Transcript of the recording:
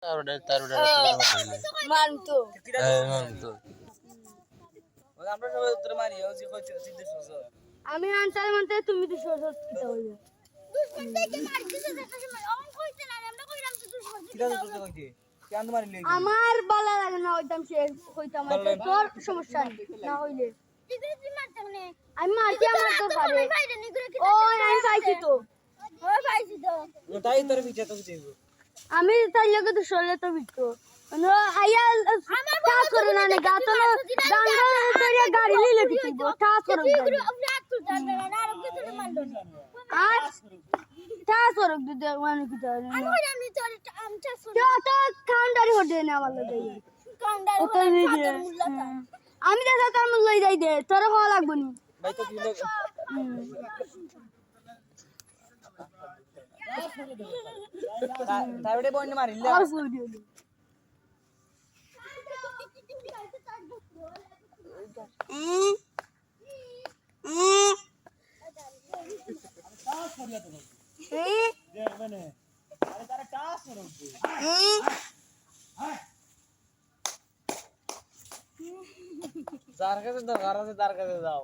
তারুডা মানতো মানতো আমরা সবাই উত্তর মারি ও যে কইতে সিদ্ধ সোজা আমি আনসার মানতে তুমি তো সোজা কিতা হইলো দুশমন থেকে মার দিতে দেখছ অন কইতে না আমরা কইরাম তো দুশমন কিতা তো কইতে কেন মারিলে আমার বলা লাগে না ওইটাম সে কইতাম তোর সমস্যা না হইলে তুই মারতে মানে আমি মারছি আমার তো পারে ও আমি পাইছি তো ও পাইছি তো তাই তোর পিছে তো দেব আমি তাই লাগে তো সরলে তো বিটো মানে আইয়া কাজ করে না গা তো ডাঙ্গা ধরে গাড়ি লিলে কিছু কাজ করে আর কাজ করে দিতে মানে কি তাই আমি তোর তো কাউন্টারি হতে না আমার লাগে কাউন্টারি আমি দাদা তোর মূল্য দেই দে তোর ভালো লাগবে নি ভাই তো দিলে তাইড়ে বইন মারিলে আর ফুল দিও যার কাছে দাও যার কাছে দাও